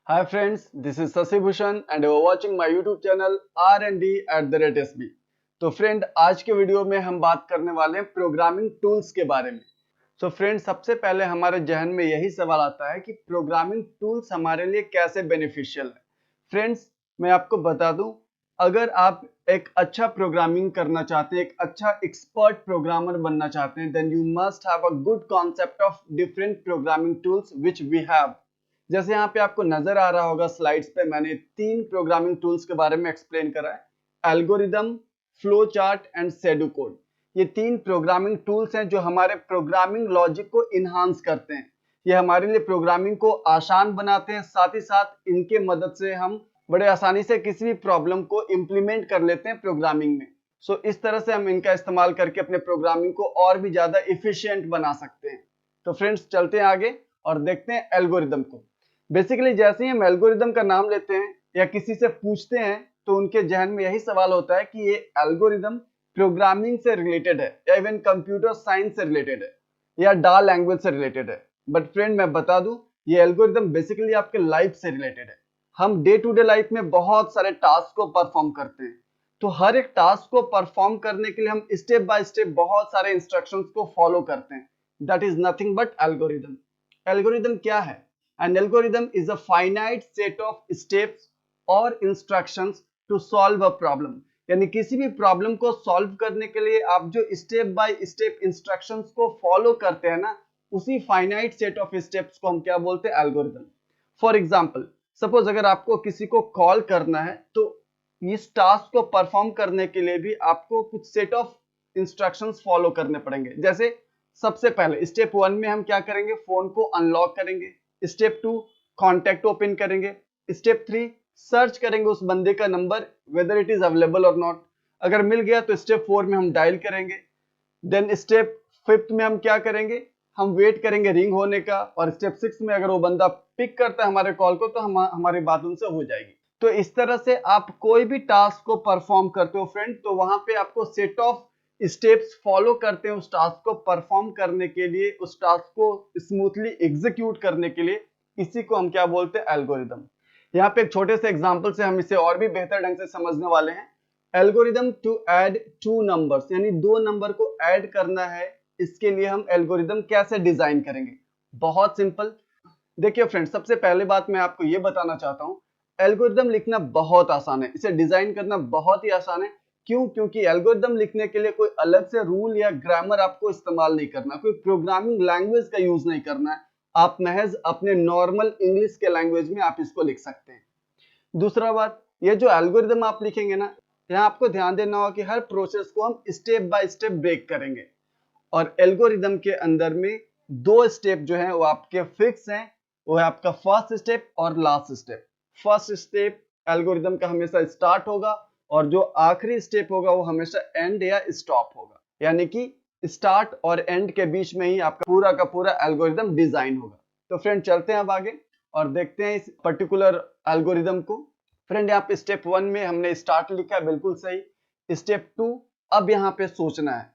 Hi friends, this is Sasi Bhushan and you are watching my YouTube channel R&D@SB। तो friend आज के video में हम बात करने वाले हैं प्रोग्रामिंग टूल्स के बारे में। तो फ्रेंड सबसे पहले हमारे जहन में यही सवाल आता है कि प्रोग्रामिंग टूल्स हमारे लिए कैसे बेनिफिशियल है। फ्रेंड्स मैं आपको बता दूं, अगर आप एक अच्छा प्रोग्रामिंग करना चाहते हैं, एक अच्छा एक्सपर्ट प्रोग्रामर बनना चाहते हैं, then you must have a good concept of different programming tools which we have. जैसे यहाँ पे आपको नजर आ रहा होगा स्लाइड्स पे, मैंने 3 प्रोग्रामिंग टूल्स के बारे में एक्सप्लेन करा है। Algorithm, flow chart and shadow code. ये 3 प्रोग्रामिंग टूल्स हैं जो हमारे प्रोग्रामिंग लॉजिक को इनहांस करते हैं। ये हमारे लिए प्रोग्रामिंग को आसान बनाते हैं, साथ ही साथ इनके मदद से हम बड़े आसानी से किसी भी प्रॉब्लम को इम्प्लीमेंट कर लेते हैं प्रोग्रामिंग में। सो इस तरह से हम इनका इस्तेमाल करके अपने प्रोग्रामिंग को और भी ज्यादा इफिशिएंट बना सकते हैं। तो फ्रेंड्स चलते हैं आगे और देखते हैं एल्गोरिदम को। बेसिकली जैसे ही हम एल्गोरिदम का नाम लेते हैं या किसी से पूछते हैं तो उनके जहन में यही सवाल होता है कि ये एल्गोरिदम प्रोग्रामिंग से रिलेटेड है या इवन कंप्यूटर साइंस से रिलेटेड है या डा लैंग्वेज से रिलेटेड है। बट फ्रेंड मैं बता दूं, ये एल्गोरिदम बेसिकली आपके लाइफ से रिलेटेड है। हम डे टू डे लाइफ में बहुत सारे टास्क को परफॉर्म करते हैं, तो हर एक टास्क को परफॉर्म करने के लिए हम स्टेप बाय स्टेप बहुत सारे इंस्ट्रक्शंस को फॉलो करते हैं। That is nothing but algorithm. Algorithm क्या है? An algorithm is a finite set of steps or instructions to solve a problem। यानी किसी भी प्रॉब्लम को सॉल्व करने के लिए आप जो स्टेप बाय स्टेप इंस्ट्रक्शंस को फॉलो करते हैं ना, उसी फाइनाइट सेट ऑफ स्टेप्स को हम क्या बोलते हैं? एल्गोरिदम। फॉर एग्जांपल, सपोज अगर आपको किसी को कॉल करना है तो इस टास्क को परफॉर्म करने के लिए भी आपको कुछ सेट ऑफ इंस्ट्रक्शंस फॉलो करने पड़ेंगे। जैसे सबसे पहले स्टेप 1 में हम क्या करेंगे? फोन को अनलॉक करेंगे। स्टेप 2 कॉन्टैक्ट ओपन करेंगे। स्टेप 3 सर्च करेंगे उस बंदे का number whether it is available और नॉट। अगर मिल गया तो स्टेप 4 में हम डायल करेंगे। देन स्टेप 5 में हम क्या करेंगे? हम वेट करेंगे रिंग होने का। और स्टेप 6 में अगर वो बंदा पिक करता है हमारे कॉल को तो हमारी बात उनसे हो जाएगी। तो इस तरह से आप कोई भी टास्क को परफॉर्म करते हो फ्रेंड, तो वहां पे आपको सेट ऑफ स्टेप्स फॉलो करते हैं उस टास्क को परफॉर्म करने के लिए, उस टास्क को स्मूथली एग्जीक्यूट करने के लिए। इसी को हम क्या बोलते हैं? एल्गोरिदम। यहाँ पे एक छोटे से एग्जांपल से हम इसे और भी बेहतर ढंग से समझने वाले हैं। एल्गोरिदम टू ऐड 2 नंबर्स, यानी 2 नंबर को ऐड करना है, इसके लिए हम एल्गोरिदम कैसे डिजाइन करेंगे? बहुत सिंपल। देखिए फ्रेंड्स, सबसे पहले बात मैं आपको ये बताना चाहता हूँ, एल्गोरिदम लिखना बहुत आसान है, इसे डिजाइन करना बहुत ही आसान है। क्यों? क्योंकि एल्गोरिदम लिखने के लिए कोई अलग से रूल या ग्रामर आपको इस्तेमाल नहीं करना, कोई प्रोग्रामिंग लैंग्वेज का यूज नहीं करना है। आप महज अपने नॉर्मल इंग्लिश के लैंग्वेज में आप इसको लिख सकते हैं। दूसरा बात, ये जो एल्गोरिदम आप लिखेंगे ना, यहाँ आपको ध्यान देना होगा कि हर प्रोसेस को हम स्टेप बाय स्टेप ब्रेक करेंगे। और एल्गोरिदम के अंदर में 2 स्टेप जो है वो आपके फिक्स हैं। वो है आपका फर्स्ट स्टेप और last step. First step algorithm का हमेशा स्टार्ट होगा और जो आखिरी स्टेप होगा वो हमेशा एंड या स्टॉप होगा। यानी कि स्टार्ट और एंड के बीच में ही आपका पूरा का पूरा एल्गोरिदम डिजाइन होगा। तो फ्रेंड चलते हैं अब आगे और देखते हैं इस पर्टिकुलर एल्गोरिदम को। फ्रेंड यहाँ पे स्टेप 1 में हमने स्टार्ट लिखा है, बिल्कुल सही। स्टेप 2, अब यहाँ पे सोचना है,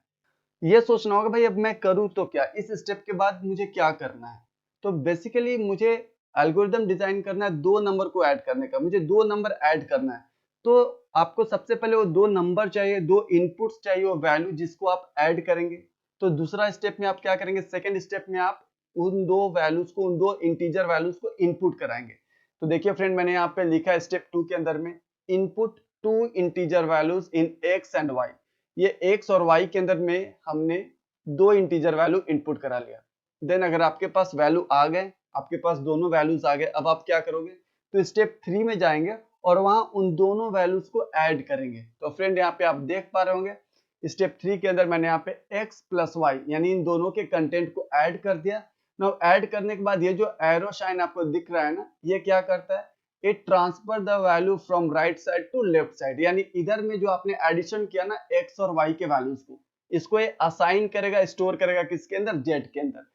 ये सोचना होगा भाई अब मैं करूँ तो क्या, इस स्टेप के बाद मुझे क्या करना है। तो बेसिकली मुझे एल्गोरिदम डिजाइन करना है 2 नंबर को ऐड करने का, मुझे 2 नंबर ऐड करना है। तो आपको सबसे पहले वो 2 नंबर चाहिए, 2 इनपुट्स चाहिए, वो वैल्यू जिसको आप ऐड करेंगे। तो दूसरा स्टेप में आप क्या करेंगे? सेकेंड स्टेप में आप उन 2 वैल्यूज को, उन 2 इंटीजर वैल्यूज को इनपुट कराएंगे। तो देखिए फ्रेंड, मैंने यहाँ पे लिखा है स्टेप 2 के अंदर में, input 2 integer values in X and Y. ये एक्स और वाई के अंदर में हमने 2 इंटीजर वैल्यू इनपुट करा लिया। देन अगर आपके पास वैल्यू आ गए, आपके पास दोनों वैल्यूज आ गए, अब आप क्या करोगे? तो स्टेप 3 में जाएंगे और वहां उन दोनों वैल्यूज को ऐड करेंगे। तो फ्रेंड यहाँ पे आप देख पा रहे होंगे स्टेप 3 के अंदर मैंने यहाँ पे x प्लस वाई यानी इन दोनों के कंटेंट को ऐड कर दिया। नाउ ऐड करने के बाद ये जो एरो शाइन आपको दिख रहा है ना, ये क्या करता है? It transfer the value from right side to left side. यानी इधर में जो आपने एडिशन किया ना x और y के वैल्यूज को, इसको ये असाइन करेगा, स्टोर करेगा किसके अंदर? z के अंदर।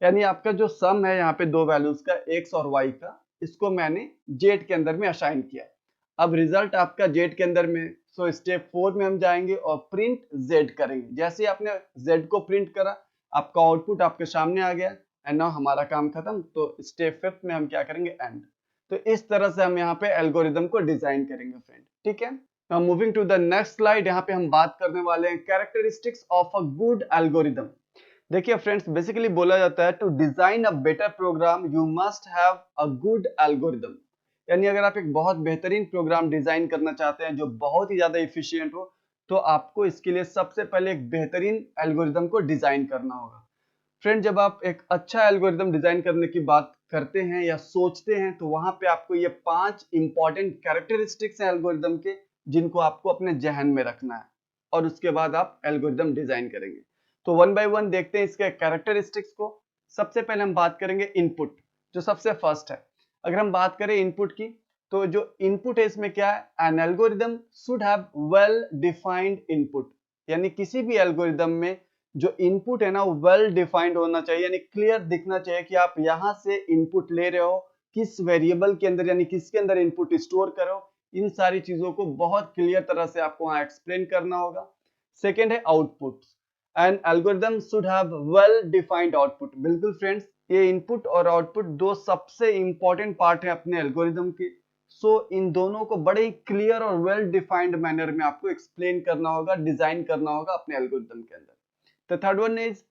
यानी आपका जो सम है यहाँ पे 2 वैल्यूज का x और y का, इसको मैंने z के अंदर में असाइन किया। अब रिजल्ट आपका z के अंदर में, सो स्टेप 4 में हम जाएंगे और प्रिंट z करेंगे। जैसे ही आपने z को प्रिंट करा, आपका आउटपुट आपके सामने आ गया एंड नाउ हमारा काम खत्म। तो स्टेप 5 में हम क्या करेंगे? एंड। तो इस तरह से हम यहाँ पे एल्गोरिदम को डिजाइन करेंगे फ्रेंड, ठीक है। Now moving to the next slide, यहाँ पे हम बात करने वाले हैं characteristics of a good algorithm. देखिए फ्रेंड्स, बेसिकली बोला जाता है to design a better program you must have a good algorithm. यानी अगर आप एक बहुत बेहतरीन प्रोग्राम डिजाइन करना चाहते हैं जो बहुत ही ज्यादा इफिशियंट हो, तो आपको इसके लिए सबसे पहले एक बेहतरीन एल्गोरिदम को डिजाइन करना होगा। फ्रेंड, जब आप एक अच्छा एल्गोरिदम डिजाइन करने की बात करते हैं या सोचते हैं, तो वहां पे आपको ये 5 इंपॉर्टेंट कैरेक्टरिस्टिक्स हैं एल्गोरिदम के, जिनको आपको अपने जहन में रखना है और उसके बाद आप एल्गोरिदम डिजाइन करेंगे। तो वन बाय वन देखते हैं इसके कैरेक्टरिस्टिक्स को। सबसे पहले हम बात करेंगे इनपुट, जो सबसे फर्स्ट है। अगर हम बात करें इनपुट की, तो जो इनपुट है इसमें क्या है, N algorithm should have well defined input. यानी किसी भी एल्गोरिदम में जो इनपुट है ना, वो वेल डिफाइंड होना चाहिए, यानी क्लियर दिखना चाहिए कि आप यहां से इनपुट ले रहे हो, किस वेरिएबल के अंदर, यानी किसके अंदर इनपुट स्टोर करो। इन सारी चीजों को बहुत क्लियर तरह से आपको वहां एक्सप्लेन करना होगा। सेकेंड है output, N algorithm should have well defined output. बिल्कुल फ्रेंड्स, ये इनपुट और आउटपुट दो सबसे इंपॉर्टेंट पार्ट है अपने एल्गोरिदम के। सो इन दोनों को बड़े ही क्लियर और वेल डिफाइंड मैनर में आपको एक्सप्लेन करना होगा, डिजाइन करना होगा अपने एल्गोरिदम के अंदर। The third one is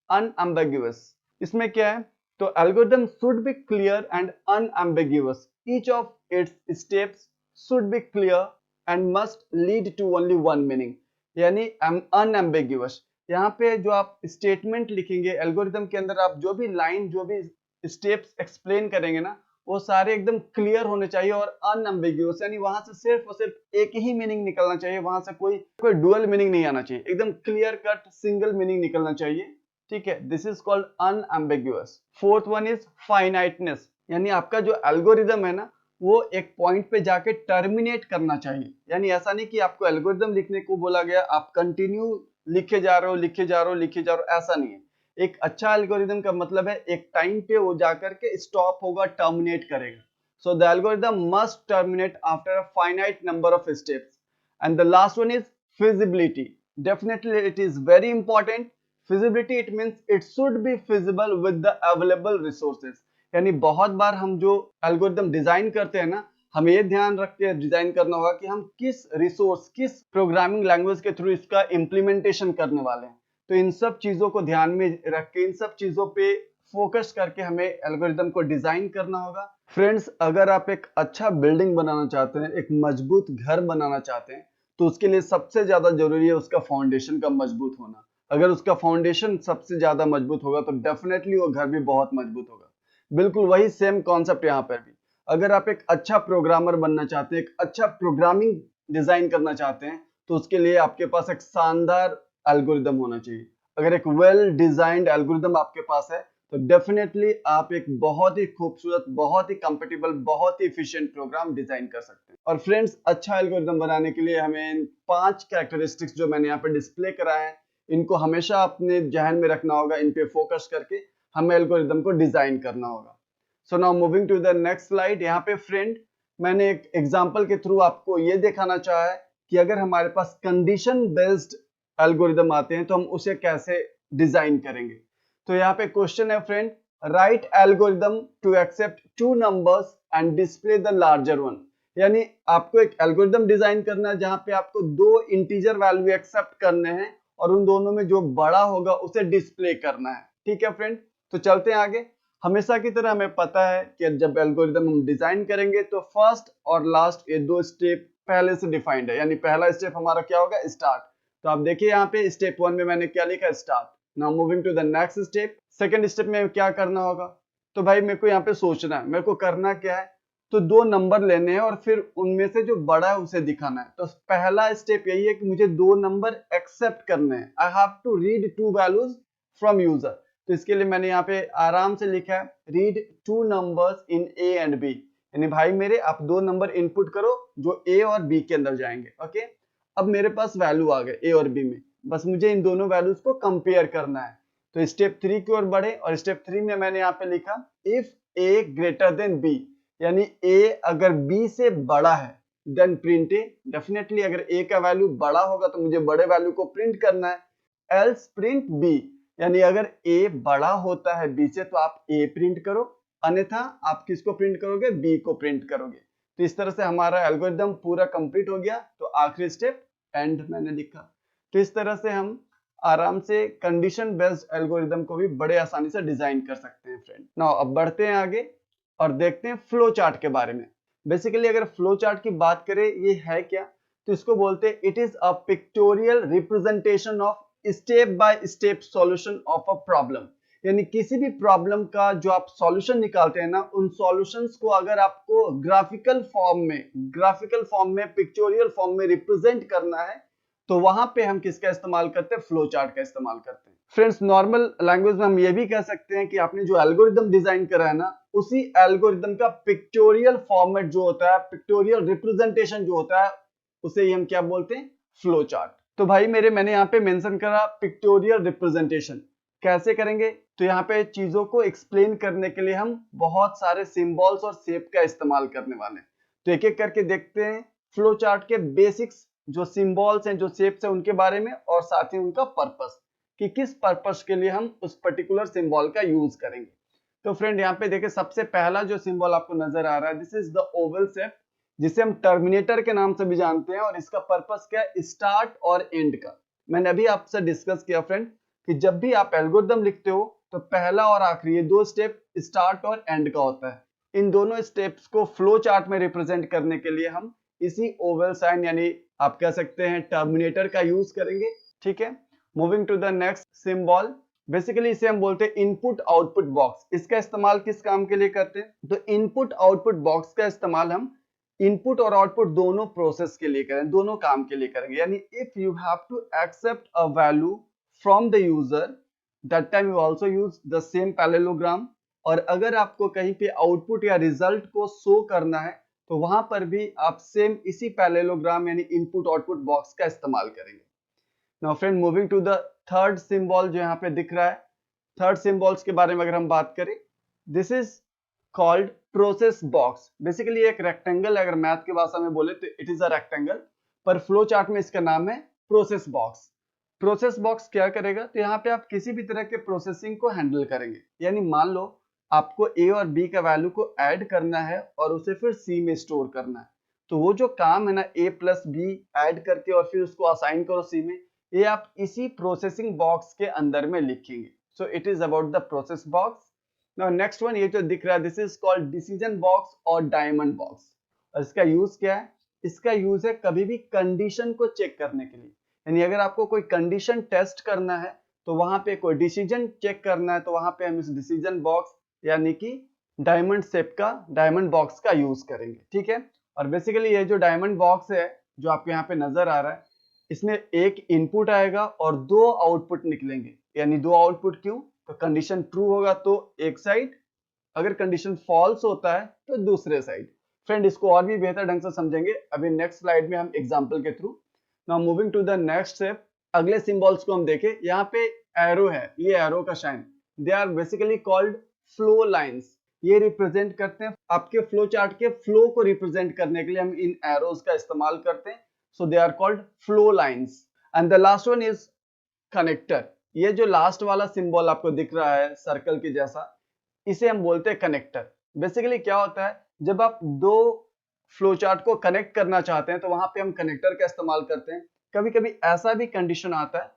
unambiguous. इसमें क्या है, तो algorithm should be clear and unambiguous. Each of its steps should be clear and must lead to only one meaning. यानी unambiguous, यहाँ पे जो आप स्टेटमेंट लिखेंगे एल्गोरिदम के अंदर, आप जो भी लाइन, जो भी स्टेप्स एक्सप्लेन करेंगे ना, वो सारे एकदम क्लियर होने चाहिए और अनएम्बिग्यूअस, यानी वहां से सिर्फ और सिर्फ एक ही मीनिंग निकलना चाहिए, वहां से कोई डुअल मीनिंग नहीं आना चाहिए, एकदम क्लियर कट सिंगल मीनिंग निकलना चाहिए, ठीक है। This is called unambiguous. Fourth one is finiteness, यानी आपका जो एल्गोरिदम है ना, वो एक पॉइंट पे जाके टर्मिनेट करना चाहिए। यानी ऐसा नहीं कि आपको एल्गोरिदम लिखने को बोला गया, आप कंटिन्यू लिखे जा रहे हो, लिखे जा रहे हो, लिखे जा रहे हो, ऐसा नहीं है। एक अच्छा एल्गोरिदम का मतलब है एक टाइम पे वो जाकर के स्टॉप होगा, टर्मिनेट करेगा। So the algorithm must terminate after a finite number of steps. And the last one is feasibility. Definitely it is very important. Feasibility, it means it should be feasible with the available resources. यानी बहुत बार हम जो algorithm design करते हैं ना, हमें ये ध्यान रख के डिजाइन करना होगा कि हम किस रिसोर्स, किस प्रोग्रामिंग लैंग्वेज के थ्रू इसका इंप्लीमेंटेशन करने वाले हैं। तो इन सब चीजों को ध्यान में रख के, इन सब चीजों पे फोकस करके हमें एल्गोरिदम को डिजाइन करना होगा। फ्रेंड्स, अगर आप एक अच्छा बिल्डिंग बनाना चाहते हैं, एक मजबूत घर बनाना चाहते हैं, तो उसके लिए सबसे ज्यादा जरूरी है उसका फाउंडेशन का मजबूत होना। अगर उसका फाउंडेशन सबसे ज्यादा मजबूत होगा, तो डेफिनेटली वो घर भी बहुत मजबूत होगा। बिल्कुल वही सेम कॉन्सेप्ट यहाँ पर भी। अगर आप एक अच्छा प्रोग्रामर बनना चाहते हैं, एक अच्छा प्रोग्रामिंग डिजाइन करना चाहते हैं, तो उसके लिए आपके पास एक शानदार एल्गोरिदम होना चाहिए। अगर एक वेल डिजाइंड एल्गोरिदम आपके पास है, तो डेफिनेटली आप एक बहुत ही खूबसूरत, बहुत ही कंपेटेबल, बहुत ही एफिशिएंट प्रोग्राम डिजाइन कर सकते हैं। और फ्रेंड्स, अच्छा एल्गोरिदम बनाने के लिए हमें इन 5 कैरेक्टरिस्टिक्स जो मैंने यहाँ पे डिस्प्ले करा है, इनको हमेशा अपने जहन में रखना होगा, इन पे फोकस करके हमें एल्गोरिदम को डिजाइन करना होगा। So now moving to the next slide. यहाँ पे फ्रेंड, मैंने एक एग्जांपल के थ्रू आपको ये दिखाना चाहा है कि अगर हमारे पास कंडीशन बेस्ड एल्गोरिदम आते हैं, तो हम उसे कैसे डिजाइन करेंगे। तो यहाँ पे क्वेश्चन है friend, write algorithm to accept 2 numbers and display the larger one. यानी आपको एक एल्गोरिदम डिजाइन करना है जहां पे आपको 2 इंटीजर वैल्यू एक्सेप्ट करने हैं और उन दोनों में जो बड़ा होगा उसे डिस्प्ले करना है, ठीक है फ्रेंड। तो चलते हैं आगे। हमेशा की तरह हमें पता है कि जब एल्गोरिदम हम डिजाइन करेंगे, तो फर्स्ट और लास्ट ये 2 स्टेप पहले से डिफाइंड है। यानी पहला स्टेप हमारा क्या होगा, स्टार्ट। तो आप देखिए यहाँ पे स्टेप 1 में मैंने क्या लिखा, start. Now moving to the next step. Second step में क्या करना होगा, तो भाई मेरे को यहाँ पे सोचना है, मेरे को करना क्या है, तो 2 नंबर लेने हैं और फिर उनमें से जो बड़ा है उसे दिखाना है। तो पहला स्टेप यही है कि मुझे 2 नंबर एक्सेप्ट करने हैं। I have to read 2 values from user. तो इसके लिए मैंने यहाँ पे आराम से लिखा है, read 2 numbers in A and B. यानी भाई मेरे, आप 2 नंबर इनपुट करो जो ए और बी के अंदर जाएंगे। ओके, अब मेरे पास वैल्यू आ गए ए और बी में, बस मुझे इन दोनों वैल्यूज को कंपेयर करना है। तो स्टेप 3 की ओर बढ़े और स्टेप 3 में मैंने यहाँ पे लिखा, if A greater than B. यानी ए अगर बी से बड़ा है, देन प्रिंट ए। डेफिनेटली अगर ए का वैल्यू बड़ा होगा तो मुझे बड़े वैल्यू को प्रिंट करना है, एल्स प्रिंट बी। यानी अगर a बड़ा होता है b से, तो आप a प्रिंट करो, अन्यथा आप किसको प्रिंट करोगे, बी को प्रिंट करोगे। तो इस तरह से हमारा एल्गोरिदम पूरा कंप्लीट हो गया। तो आखिरी स्टेप एंड मैंने लिखा। तो इस तरह से हम आराम से कंडीशन बेस्ड एल्गोरिदम को भी बड़े आसानी से डिजाइन कर सकते हैं फ्रेंड। नाउ अब बढ़ते हैं आगे और देखते हैं फ्लो चार्ट के बारे में। बेसिकली अगर फ्लो चार्ट की बात करें, ये है क्या, तो इसको बोलते हैं it is a pictorial representation of step by step solution of a problem. यानी किसी भी प्रॉब्लम का जो आप सॉल्यूशन निकालते हैं ना, उन सॉल्यूशंस को अगर आपको ग्राफिकल फॉर्म में पिक्टोरियल फॉर्म में रिप्रेजेंट करना है, तो वहां पे हम किसका इस्तेमाल करते हैं, फ्लो चार्ट का इस्तेमाल करते हैं। फ्रेंड्स नॉर्मल लैंग्वेज में हम ये भी कह सकते हैं कि आपने जो एल्गोरिदम डिजाइन करा है ना, उसी एल्गोरिदम का पिक्टोरियल फॉर्मेट जो होता है, पिक्टोरियल रिप्रेजेंटेशन जो होता है, उसे हम क्या बोलते हैं, फ्लो चार्ट। तो भाई मैंने यहाँ पे मेंशन करा पिक्टोरियल रिप्रेजेंटेशन। कैसे करेंगे, तो यहाँ पे चीजों को एक्सप्लेन करने के लिए हम बहुत सारे सिंबल्स और शेप का इस्तेमाल करने वाले हैं। तो एक एक करके देखते हैं फ्लो चार्ट के बेसिक्स, जो सिंबल्स हैं, जो शेप्स हैं, उनके बारे में, और साथ ही उनका पर्पस, कि किस पर्पस के लिए हम उस पर्टिकुलर सिंबल का यूज करेंगे। तो फ्रेंड यहाँ पे देखिए, सबसे पहला जो सिंबल आपको नजर आ रहा है, this is the Oval shape, जिसे हम टर्मिनेटर के नाम से भी जानते हैं। और इसका पर्पस क्या है, स्टार्ट और एंड का। मैंने अभी आपसे डिस्कस किया फ्रेंड कि जब भी आप एल्गोरिदम लिखते हो तो पहला और आखिरी, ये दो स्टेप स्टार्ट और एंड का होता है। इन दोनों स्टेप्स को फ्लो चार्ट में रिप्रेजेंट करने के लिए हम इसी ओवल साइन यानी आप कह सकते हैं टर्मिनेटर का यूज करेंगे। ठीक है, moving to the next symbol. Basically इसे हम बोलते हैं इनपुट आउटपुट बॉक्स। इसका इस्तेमाल किस काम के लिए करते हैं, तो इनपुट आउटपुट बॉक्स का इस्तेमाल हम इनपुट और आउटपुट दोनों प्रोसेस के लिए करें, दोनों काम के लिए करेंगे। यानी if you have to accept a value from the user, that time you also use the same parallelogram. और अगर आपको कहीं पे आउटपुट या रिजल्ट को शो करना है, तो वहां पर भी आप सेम इसी पैरेललोग्राम यानी इनपुट आउटपुट बॉक्स का इस्तेमाल करेंगे। Now friend moving to the third symbol जो यहाँ पे दिख रहा है, थर्ड सिंबल्स के बारे में अगर हम बात करें, this is called process box. Basically एक रेक्टेंगल, अगर मैथ की भाषा में बोले तो इट इज अ रेक्टेंगल, पर फ्लो चार्ट में इसका नाम है प्रोसेस बॉक्स। प्रोसेस बॉक्स क्या करेगा, तो यहाँ पे आप किसी भी तरह के प्रोसेसिंग को हैंडल करेंगे। यानी मान लो आपको ए और बी का वैल्यू को ऐड करना है और उसे फिर सी में स्टोर करना है, तो वो जो काम है ना, ए प्लस बी ऐड करके और फिर उसको असाइन करो सी में, ये आप इसी प्रोसेसिंग बॉक्स के अंदर में लिखेंगे। So it is about the process box. Now next one, ये जो दिख रहा है, this is called decision box और डायमंड बॉक्स। और इसका यूज क्या है, इसका यूज है कभी भी कंडीशन को चेक करने के लिए। यानी अगर आपको कोई कंडीशन टेस्ट करना है, तो वहां पे कोई डिसीजन चेक करना है, तो वहां पे हम इस डिसीजन बॉक्स यानी कि डायमंड शेप का, डायमंड बॉक्स का यूज करेंगे। ठीक है, और बेसिकली ये जो डायमंड बॉक्स है जो आपको यहाँ पे नजर आ रहा है, इसमें एक इनपुट आएगा और दो आउटपुट निकलेंगे। यानी दो आउटपुट क्यों, तो कंडीशन ट्रू होगा तो एक साइड, अगर कंडीशन फॉल्स होता है तो दूसरे साइड। फ्रेंड इसको और भी बेहतर ढंग से समझेंगे अभी नेक्स्ट स्लाइड में हम एग्जांपल के थ्रू। Now moving to the next step, अगले सिंबल्स को हम देखें। यहाँ पे एरो है, ये एरो का sign, they are basically called flow lines. ये रिप्रेजेंट करते हैं आपके फ्लो चार्ट के फ्लो को रिप्रेजेंट करने के लिए हम इन एरोज का इस्तेमाल करते हैं। So they are called flow lines. And the last one is connector. ये जो लास्ट वाला सिंबल आपको दिख रहा है सर्कल की जैसा, इसे हम बोलते हैं कनेक्टर। बेसिकली क्या होता है, जब आप दो फ्लो चार्ट को कनेक्ट करना चाहते हैं तो वहां पे हम कनेक्टर का इस्तेमाल करते हैं। कभी कभी ऐसा भी कंडीशन आता है,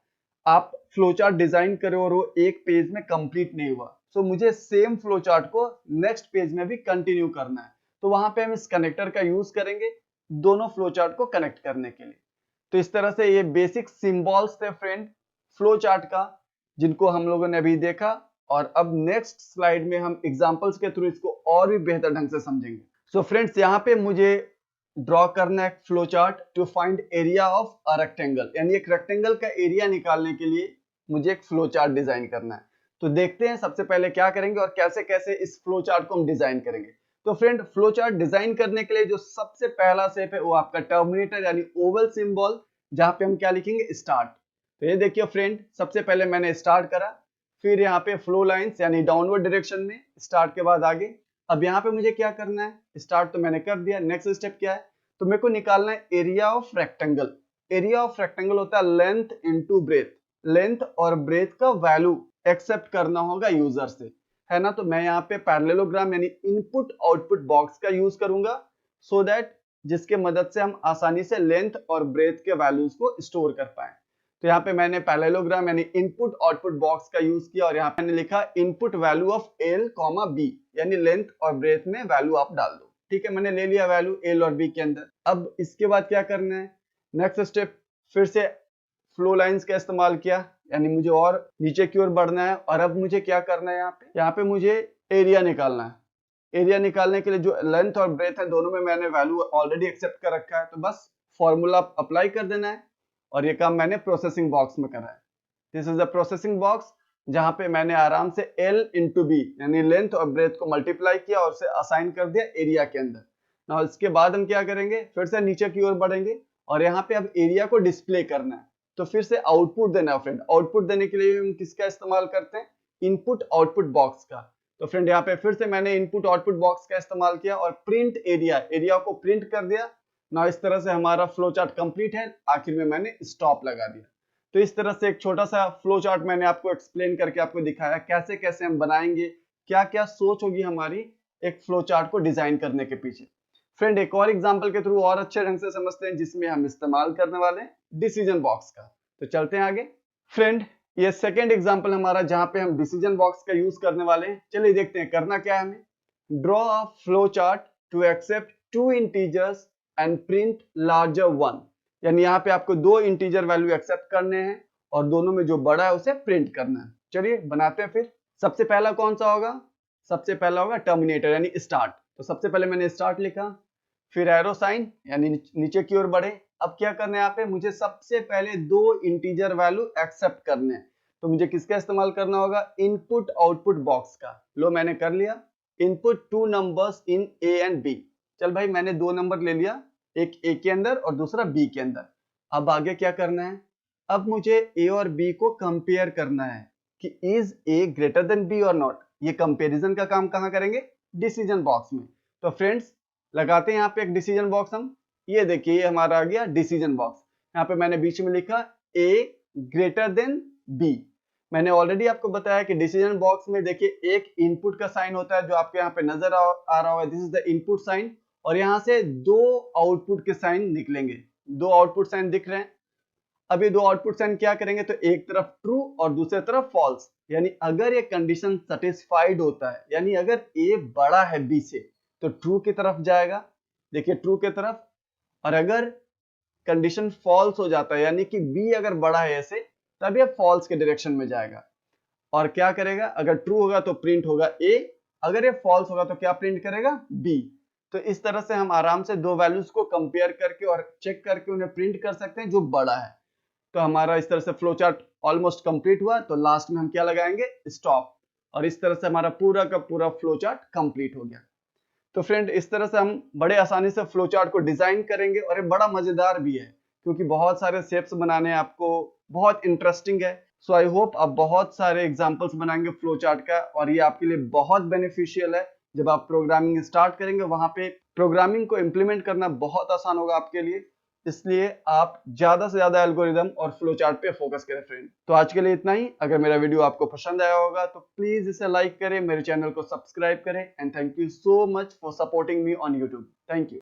आप फ्लो चार्ट डिजाइन करो और वो एक पेज में कंप्लीट नहीं हुआ, तो मुझे सेम फ्लो चार्ट को नेक्स्ट पेज में भी कंटिन्यू करना है, तो वहां पे हम इस कनेक्टर का यूज करेंगे दोनों फ्लो चार्ट को कनेक्ट करने के लिए। तो इस तरह से ये बेसिक सिंबल्स थे फ्रेंड फ्लो चार्ट का, जिनको हम लोगों ने अभी देखा। और अब नेक्स्ट स्लाइड में हम एग्जांपल्स के थ्रू इसको और भी बेहतर ढंग से समझेंगे। सो फ्रेंड्स यहाँ पे मुझे ड्रॉ करना है flow chart to find area of a rectangle. यानी एक रेक्टेंगल का एरिया निकालने के लिए मुझे एक फ्लो चार्ट डिजाइन करना है। तो देखते हैं सबसे पहले क्या करेंगे और कैसे कैसे इस फ्लो चार्ट को हम डिजाइन करेंगे। तो फ्रेंड फ्लो चार्ट डिजाइन करने के लिए जो सबसे पहला स्टेप है वो आपका टर्मिनेटर यानी ओवल सिंबल, जहां पे हम क्या लिखेंगे, स्टार्ट। तो ये देखिए फ्रेंड, सबसे पहले मैंने स्टार्ट करा, फिर यहाँ पे फ्लो लाइंस यानी डाउनवर्ड डायरेक्शन में स्टार्ट के बाद आगे। अब यहाँ पे मुझे क्या करना है, स्टार्ट तो मैंने कर दिया, नेक्स्ट स्टेप क्या है, तो मेरे को निकालना है area of rectangle. Area of rectangle होता है लेंथ इनटू ब्रेथ। लेंथ और ब्रेथ का वैल्यू एक्सेप्ट करना होगा यूजर से। है ना, तो मैं यहाँ पे पैरेललोग्राम यानी इनपुट आउटपुट बॉक्स का यूज करूंगा सो दैट जिसके मदद से हम आसानी से लेंथ और ब्रेथ के वैल्यूज को स्टोर कर पाए। तो यहाँ पे मैंने पैरेललोग्राम यानी इनपुट आउटपुट बॉक्स का यूज किया और यहाँ पे मैंने लिखा input value of L comma B, यानी लेंथ और ब्रेथ में वैल्यू आप डाल दो। ठीक है, मैंने ले लिया वैल्यू एल और बी के अंदर। अब इसके बाद क्या करना है, नेक्स्ट स्टेप फिर से फ्लो लाइंस का इस्तेमाल किया, यानी मुझे और नीचे की ओर बढ़ना है। और अब मुझे क्या करना है, यहाँ पे मुझे एरिया निकालना है। एरिया निकालने के लिए जो लेंथ और ब्रेथ है दोनों में मैंने वैल्यू ऑलरेडी एक्सेप्ट कर रखा है, तो बस फॉर्मूला अप्लाई कर देना है। और ये काम मैंने प्रोसेसिंग बॉक्स में करा है। This is the processing box, जहां पे मैंने आराम से L इंटू बी यानी लेंथ और ब्रेथ को मल्टीप्लाई किया और उसे असाइन कर दिया एरिया के अंदर। ना इसके बाद हम क्या करेंगे, फिर से नीचे की ओर बढ़ेंगे और यहाँ पे अब एरिया को डिस्प्ले करना है। तो फिर से आउटपुट देना है फ्रेंड। आउटपुट देने के लिए हम किसका इस्तेमाल करते हैं, इनपुट आउटपुट बॉक्स का। तो फ्रेंड यहाँ पे फिर से मैंने इनपुट आउटपुट बॉक्स का इस्तेमाल किया और प्रिंट एरिया को प्रिंट कर दिया ना। इस तरह से हमारा फ्लो चार्ट कंप्लीट है। आखिर में मैंने स्टॉप लगा दिया। तो इस तरह से एक छोटा सा फ्लो चार्ट मैंने आपको एक्सप्लेन करके आपको दिखाया कैसे कैसे हम बनाएंगे, क्या क्या सोच होगी हमारी एक फ्लो चार्ट को डिजाइन करने के पीछे। फ्रेंड एक और एग्जांपल के थ्रू और अच्छे ढंग से समझते हैं, जिसमें हम इस्तेमाल करने वाले हैं डिसीजन बॉक्स का। तो चलते हैं आगे। फ्रेंड ये सेकेंड एग्जांपल हमारा जहां पे हम डिसीजन बॉक्स का यूज करने वाले हैं। चलिए देखते हैं करना क्या है हमें। Draw a flow chart to accept two integers and print larger one, यानी यहाँ पे आपको दो इंटीजर वैल्यू एक्सेप्ट करने हैं और दोनों में जो बड़ा है उसे प्रिंट करना है। चलिए बनाते हैं फिर। सबसे पहला कौन सा होगा, सबसे पहला होगा टर्मिनेटर यानी स्टार्ट। तो सबसे पहले मैंने स्टार्ट लिखा, फिर एरो साइन यानी नीचे की ओर बढ़े। अब क्या करना है, यहाँ पे मुझे सबसे पहले दो इंटीजर वैल्यू एक्सेप्ट करने हैं। तो मुझे किसका इस्तेमाल करना होगा, इनपुट आउटपुट बॉक्स का। लो मैंने कर लिया, input two numbers in A and B. चल भाई मैंने दो नंबर ले लिया, एक ए के अंदर और दूसरा बी के अंदर। अब आगे क्या करना है, अब मुझे ए और बी को कंपेयर करना है कि is A greater than B और नॉट। ये कंपैरिजन का काम कहाँ करेंगे, डिसीजन बॉक्स में। तो फ्रेंड्स लगाते हैं यहाँ पे एक डिसीजन बॉक्स हम। ये देखिए ये हमारा आ गया डिसीजन बॉक्स। यहाँ पे मैंने बीच में लिखा ए ग्रेटर देन बी। मैंने ऑलरेडी आपको बताया कि डिसीजन बॉक्स में देखिए एक इनपुट का साइन होता है जो आपको यहाँ पे नजर आ रहा होगा, this is the input sign. और यहाँ से दो आउटपुट के साइन निकलेंगे, दो आउटपुट साइन दिख रहे हैं। अब ये दो आउटपुट साइन क्या करेंगे, तो एक तरफ ट्रू और दूसरी तरफ फॉल्स। यानी अगर ये कंडीशन सेटिस्फाइड होता है, यानी अगर ए बड़ा है बी से तो ट्रू की तरफ जाएगा, देखिए ट्रू की तरफ। और अगर कंडीशन फॉल्स हो जाता है यानी कि बी अगर बड़ा है ऐसे, तब ये फॉल्स के डायरेक्शन में जाएगा। और क्या करेगा, अगर ट्रू होगा तो प्रिंट होगा ए, अगर ये फॉल्स होगा तो क्या प्रिंट करेगा, बी। तो इस तरह से हम आराम से दो वैल्यूज को कंपेयर करके और चेक करके उन्हें प्रिंट कर सकते हैं जो बड़ा है। तो हमारा इस तरह से फ्लो चार्ट ऑलमोस्ट कंप्लीट हुआ। तो लास्ट में हम क्या लगाएंगे, स्टॉप। और इस तरह से हमारा पूरा का पूरा फ्लो चार्ट कंप्लीट हो गया। तो फ्रेंड इस तरह से हम बड़े आसानी से फ्लो चार्ट को डिजाइन करेंगे और ये बड़ा मजेदार भी है क्योंकि बहुत सारे शेप्स बनाने हैं आपको, बहुत इंटरेस्टिंग है। सो आई होप आप बहुत सारे एग्जांपल्स बनाएंगे फ्लो चार्ट का और ये आपके लिए बहुत बेनिफिशियल है। जब आप प्रोग्रामिंग स्टार्ट करेंगे वहां पे प्रोग्रामिंग को इम्प्लीमेंट करना बहुत आसान होगा आपके लिए। इसलिए आप ज्यादा से ज्यादा एल्गोरिदम और फ्लो चार्ट पे फोकस करें फ्रेंड। तो आज के लिए इतना ही। अगर मेरा वीडियो आपको पसंद आया होगा तो प्लीज इसे लाइक करें, मेरे चैनल को सब्सक्राइब करें and thank you so much for supporting me on YouTube. Thank you.